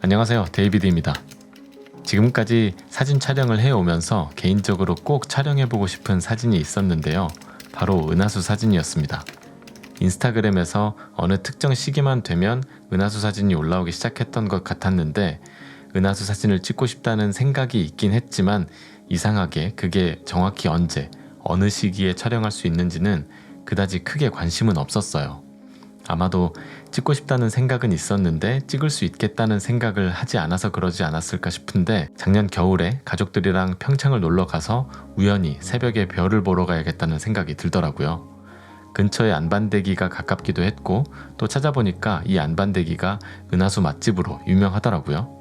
안녕하세요, 데이비드입니다. 지금까지 사진 촬영을 해오면서 개인적으로 꼭 촬영해보고 싶은 사진이 있었는데요. 바로 은하수 사진이었습니다. 인스타그램에서 어느 특정 시기만 되면 은하수 사진이 올라오기 시작했던 것 같았는데 은하수 사진을 찍고 싶다는 생각이 있긴 했지만 이상하게 그게 정확히 언제, 어느 시기에 촬영할 수 있는지는 그다지 크게 관심은 없었어요. 아마도 찍고 싶다는 생각은 있었는데 찍을 수 있겠다는 생각을 하지 않아서 그러지 않았을까 싶은데 작년 겨울에 가족들이랑 평창을 놀러 가서 우연히 새벽에 별을 보러 가야겠다는 생각이 들더라고요. 근처에 안반대기가 가깝기도 했고 또 찾아보니까 이 안반대기가 은하수 맛집으로 유명하더라고요.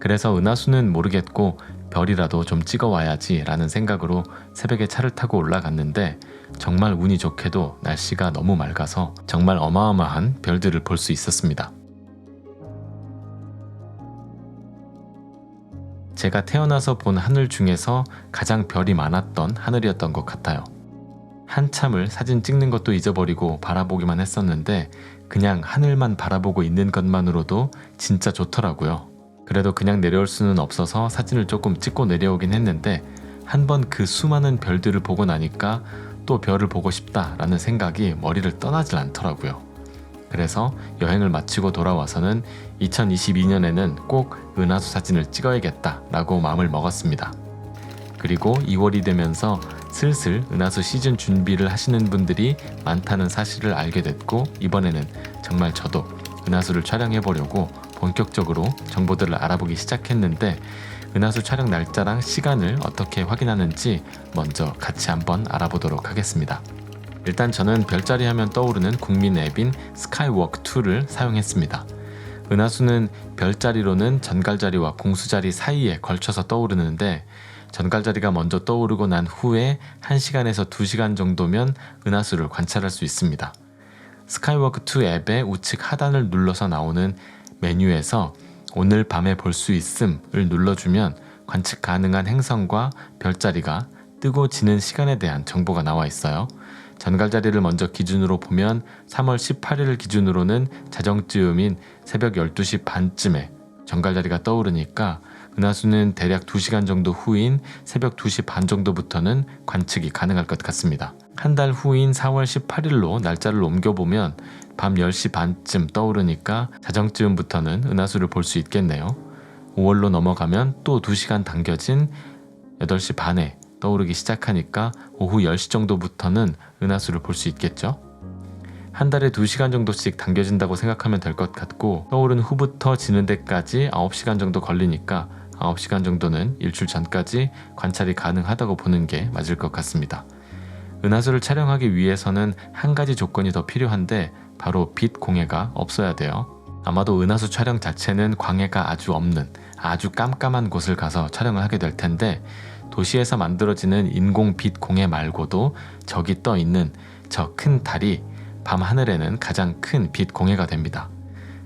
그래서 은하수는 모르겠고 별이라도 좀 찍어와야지 라는 생각으로 새벽에 차를 타고 올라갔는데 정말 운이 좋게도 날씨가 너무 맑아서 정말 어마어마한 별들을 볼 수 있었습니다. 제가 태어나서 본 하늘 중에서 가장 별이 많았던 하늘이었던 것 같아요. 한참을 사진 찍는 것도 잊어버리고 바라보기만 했었는데 그냥 하늘만 바라보고 있는 것만으로도 진짜 좋더라고요. 그래도 그냥 내려올 수는 없어서 사진을 조금 찍고 내려오긴 했는데 한번 그 수많은 별들을 보고 나니까 또 별을 보고 싶다라는 생각이 머리를 떠나질 않더라고요. 그래서 여행을 마치고 돌아와서는 2022년에는 꼭 은하수 사진을 찍어야겠다라고 마음을 먹었습니다. 그리고 2월이 되면서 슬슬 은하수 시즌 준비를 하시는 분들이 많다는 사실을 알게 됐고 이번에는 정말 저도 은하수를 촬영해보려고 본격적으로 정보들을 알아보기 시작했는데 은하수 촬영 날짜랑 시간을 어떻게 확인하는지 먼저 같이 한번 알아보도록 하겠습니다. 일단 저는 별자리 하면 떠오르는 국민 앱인 스카이워크2를 사용했습니다. 은하수는 별자리로는 전갈자리와 공수자리 사이에 걸쳐서 떠오르는데 전갈자리가 먼저 떠오르고 난 후에 1시간에서 2시간 정도면 은하수를 관찰할 수 있습니다. 스카이워크2 앱의 우측 하단을 눌러서 나오는 메뉴에서 오늘 밤에 볼 수 있음을 눌러주면 관측 가능한 행성과 별자리가 뜨고 지는 시간에 대한 정보가 나와 있어요. 전갈자리를 먼저 기준으로 보면 3월 18일 기준으로는 자정쯤인 새벽 12시 반쯤에 전갈자리가 떠오르니까 은하수는 대략 2시간 정도 후인 새벽 2시 반 정도부터는 관측이 가능할 것 같습니다. 한 달 후인 4월 18일로 날짜를 옮겨보면 밤 10시 반쯤 떠오르니까 자정쯤부터는 은하수를 볼 수 있겠네요. 5월로 넘어가면 또 2시간 당겨진 8시 반에 떠오르기 시작하니까 오후 10시 정도부터는 은하수를 볼 수 있겠죠. 한 달에 2시간 정도씩 당겨진다고 생각하면 될 것 같고 떠오른 후부터 지는 데까지 9시간 정도 걸리니까 9시간 정도는 일출 전까지 관찰이 가능하다고 보는 게 맞을 것 같습니다. 은하수를 촬영하기 위해서는 한 가지 조건이 더 필요한데 바로 빛 공해가 없어야 돼요. 아마도 은하수 촬영 자체는 광해가 아주 없는 아주 깜깜한 곳을 가서 촬영을 하게 될 텐데 도시에서 만들어지는 인공 빛 공해 말고도 저기 떠 있는 저 큰 달이 밤 하늘에는 가장 큰 빛 공해가 됩니다.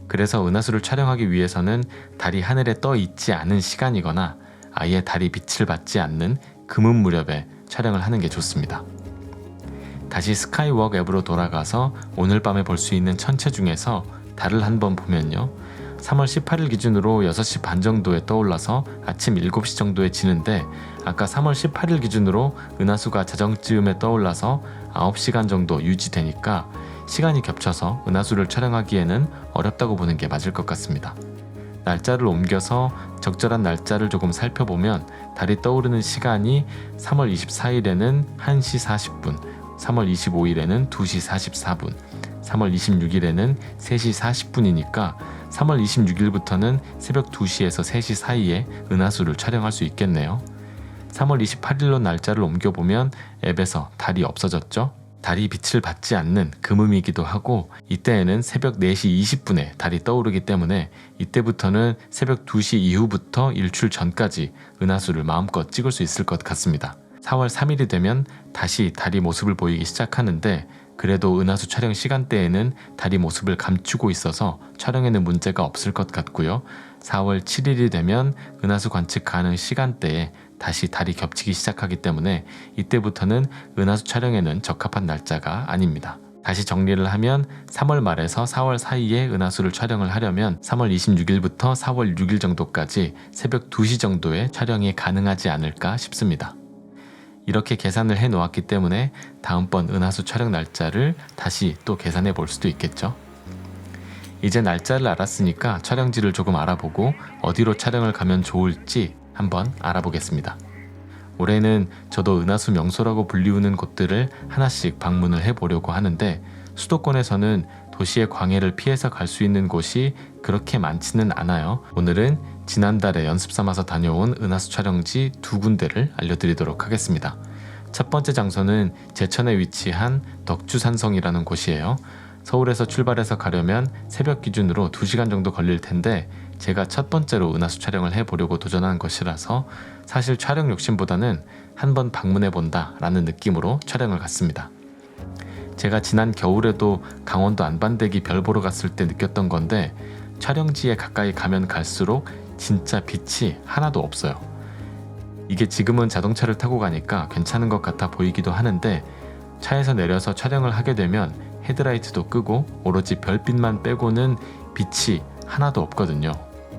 그래서 은하수를 촬영하기 위해서는 달이 하늘에 떠 있지 않은 시간이거나 아예 달이 빛을 받지 않는 금음 무렵에 촬영을 하는 게 좋습니다. 다시 스카이워크 앱으로 돌아가서 오늘 밤에 볼 수 있는 천체 중에서 달을 한번 보면요. 3월 18일 기준으로 6시 반 정도에 떠올라서 아침 7시 정도에 지는데 아까 3월 18일 기준으로 은하수가 자정쯤에 떠올라서 9시간 정도 유지되니까 시간이 겹쳐서 은하수를 촬영하기에는 어렵다고 보는 게 맞을 것 같습니다. 날짜를 옮겨서 적절한 날짜를 조금 살펴보면 달이 떠오르는 시간이 3월 24일에는 1시 40분, 3월 25일에는 2시 44분, 3월 26일에는 3시 40분이니까 3월 26일부터는 새벽 2시에서 3시 사이에 은하수를 촬영할 수 있겠네요. 3월 28일로 날짜를 옮겨보면 앱에서 달이 없어졌죠? 달이 빛을 받지 않는 금음이기도 하고 이때에는 새벽 4시 20분에 달이 떠오르기 때문에 이때부터는 새벽 2시 이후부터 일출 전까지 은하수를 마음껏 찍을 수 있을 것 같습니다. 4월 3일이 되면 다시 달이 모습을 보이기 시작하는데 그래도 은하수 촬영 시간대에는 달이 모습을 감추고 있어서 촬영에는 문제가 없을 것 같고요. 4월 7일이 되면 은하수 관측 가능 시간대에 다시 달이 겹치기 시작하기 때문에 이때부터는 은하수 촬영에는 적합한 날짜가 아닙니다. 다시 정리를 하면 3월 말에서 4월 사이에 은하수를 촬영을 하려면 3월 26일부터 4월 6일 정도까지 새벽 2시 정도에 촬영이 가능하지 않을까 싶습니다. 이렇게 계산을 해 놓았기 때문에 다음번 은하수 촬영 날짜를 다시 또 계산해 볼 수도 있겠죠. 이제 날짜를 알았으니까 촬영지를 조금 알아보고 어디로 촬영을 가면 좋을지 한번 알아보겠습니다. 올해는 저도 은하수 명소라고 불리우는 곳들을 하나씩 방문을 해보려고 하는데 수도권에서는 도시의 광해를 피해서 갈 수 있는 곳이 그렇게 많지는 않아요. 오늘은 지난달에 연습 삼아서 다녀온 은하수 촬영지 2군데를 알려드리도록 하겠습니다. 첫 번째 장소는 제천에 위치한 덕주산성이라는 곳이에요. 서울에서 출발해서 가려면 새벽 기준으로 2시간 정도 걸릴 텐데 제가 첫 번째로 은하수 촬영을 해보려고 도전한 것이라서 사실 촬영 욕심보다는 한번 방문해본다 라는 느낌으로 촬영을 갔습니다. 제가 지난 겨울에도 강원도 안반대기 별 보러 갔을 때 느꼈던 건데 촬영지에 가까이 가면 갈수록 진짜 빛이 하나도 없어요. 이게 지금은 자동차를 타고 가니까 괜찮은 것 같아 보이기도 하는데 차에서 내려서 촬영을 하게 되면 헤드라이트도 끄고 오로지 별빛만 빼고는 빛이 하나도 없거든요.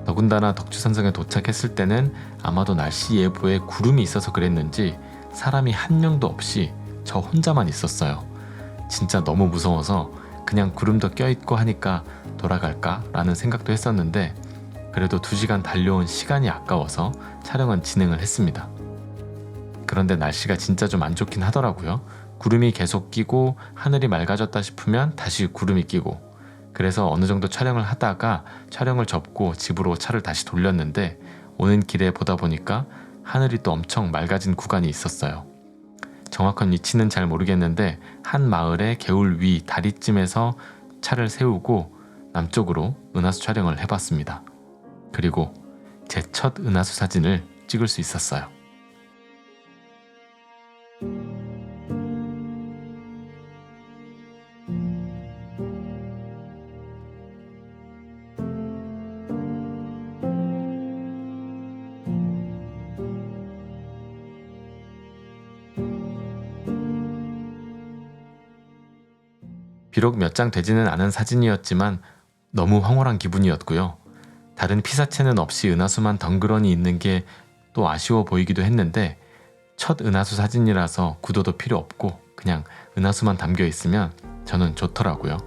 더군다나 덕주산성에 도착했을 때는 아마도 날씨 예보에 구름이 있어서 그랬는지 사람이 한 명도 없이 저 혼자만 있었어요. 진짜 너무 무서워서 그냥 구름도 껴있고 하니까 돌아갈까 라는 생각도 했었는데 그래도 2시간 달려온 시간이 아까워서 촬영은 진행을 했습니다. 그런데 날씨가 진짜 좀 안 좋긴 하더라고요. 구름이 계속 끼고 하늘이 맑아졌다 싶으면 다시 구름이 끼고 그래서 어느 정도 촬영을 하다가 촬영을 접고 집으로 차를 다시 돌렸는데 오는 길에 보다 보니까 하늘이 또 엄청 맑아진 구간이 있었어요. 정확한 위치는 잘 모르겠는데 한 마을의 개울 위 다리쯤에서 차를 세우고 남쪽으로 은하수 촬영을 해봤습니다. 그리고 제 첫 은하수 사진을 찍을 수 있었어요. 비록 몇 장 되지는 않은 사진이었지만 너무 황홀한 기분이었고요. 다른 피사체는 없이 은하수만 덩그러니 있는 게 또 아쉬워 보이기도 했는데 첫 은하수 사진이라서 구도도 필요 없고 그냥 은하수만 담겨 있으면 저는 좋더라고요.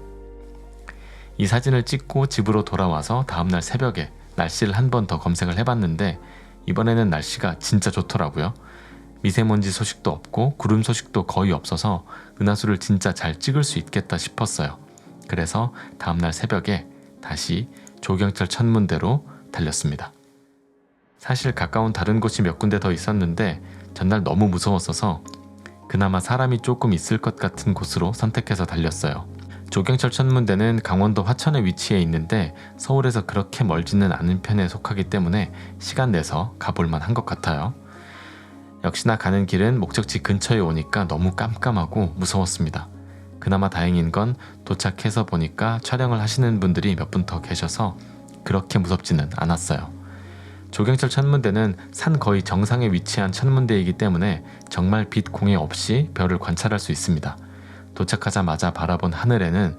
이 사진을 찍고 집으로 돌아와서 다음날 새벽에 날씨를 한 번 더 검색을 해봤는데 이번에는 날씨가 진짜 좋더라고요. 미세먼지 소식도 없고 구름 소식도 거의 없어서 은하수를 진짜 잘 찍을 수 있겠다 싶었어요. 그래서 다음날 새벽에 다시 조경철 천문대로 달렸습니다. 사실 가까운 다른 곳이 몇 군데 더 있었는데 전날 너무 무서웠어서 그나마 사람이 조금 있을 것 같은 곳으로 선택해서 달렸어요. 조경철 천문대는 강원도 화천에 위치해 있는데 서울에서 그렇게 멀지는 않은 편에 속하기 때문에 시간 내서 가볼만 한 것 같아요. 역시나 가는 길은 목적지 근처에 오니까 너무 깜깜하고 무서웠습니다. 그나마 다행인 건 도착해서 보니까 촬영을 하시는 분들이 몇 분 더 계셔서 그렇게 무섭지는 않았어요. 조경철 천문대는 산 거의 정상에 위치한 천문대이기 때문에 정말 빛 공해 없이 별을 관찰할 수 있습니다. 도착하자마자 바라본 하늘에는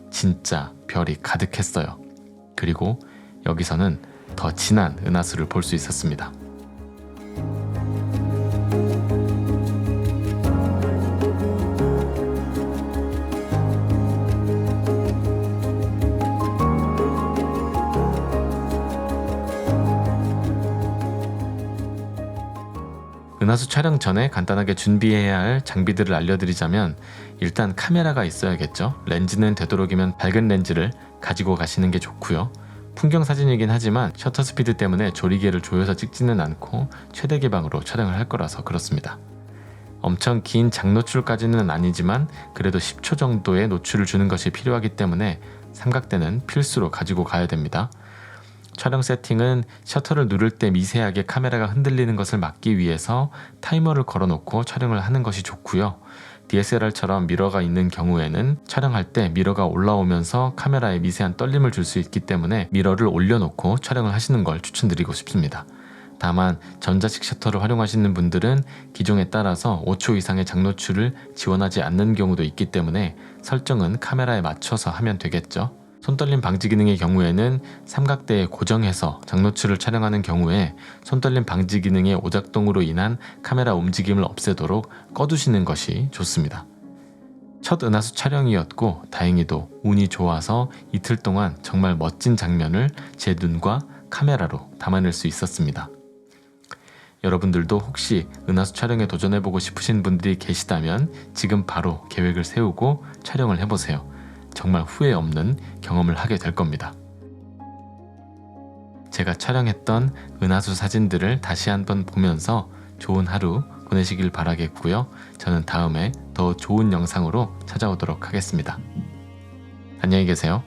진짜 별이 가득했어요. 그리고 여기서는 더 진한 은하수를 볼 수 있었습니다. 은하수 촬영 전에 간단하게 준비해야 할 장비들을 알려드리자면 일단 카메라가 있어야겠죠. 렌즈는 되도록이면 밝은 렌즈를 가지고 가시는 게 좋고요. 풍경 사진이긴 하지만 셔터 스피드 때문에 조리개를 조여서 찍지는 않고 최대 개방으로 촬영을 할 거라서 그렇습니다. 엄청 긴 장노출까지는 아니지만 그래도 10초 정도의 노출을 주는 것이 필요하기 때문에 삼각대는 필수로 가지고 가야 됩니다. 촬영 세팅은 셔터를 누를 때 미세하게 카메라가 흔들리는 것을 막기 위해서 타이머를 걸어놓고 촬영을 하는 것이 좋고요. DSLR처럼 미러가 있는 경우에는 촬영할 때 미러가 올라오면서 카메라에 미세한 떨림을 줄 수 있기 때문에 미러를 올려놓고 촬영을 하시는 걸 추천드리고 싶습니다. 다만 전자식 셔터를 활용하시는 분들은 기종에 따라서 5초 이상의 장노출을 지원하지 않는 경우도 있기 때문에 설정은 카메라에 맞춰서 하면 되겠죠. 손떨림 방지 기능의 경우에는 삼각대에 고정해서 장노출을 촬영하는 경우에 손떨림 방지 기능의 오작동으로 인한 카메라 움직임을 없애도록 꺼두시는 것이 좋습니다. 첫 은하수 촬영이었고 다행히도 운이 좋아서 이틀 동안 정말 멋진 장면을 제 눈과 카메라로 담아낼 수 있었습니다. 여러분들도 혹시 은하수 촬영에 도전해보고 싶으신 분들이 계시다면 지금 바로 계획을 세우고 촬영을 해보세요. 정말 후회 없는 경험을 하게 될 겁니다. 제가 촬영했던 은하수 사진들을 다시 한번 보면서 좋은 하루 보내시길 바라겠고요. 저는 다음에 더 좋은 영상으로 찾아오도록 하겠습니다. 안녕히 계세요.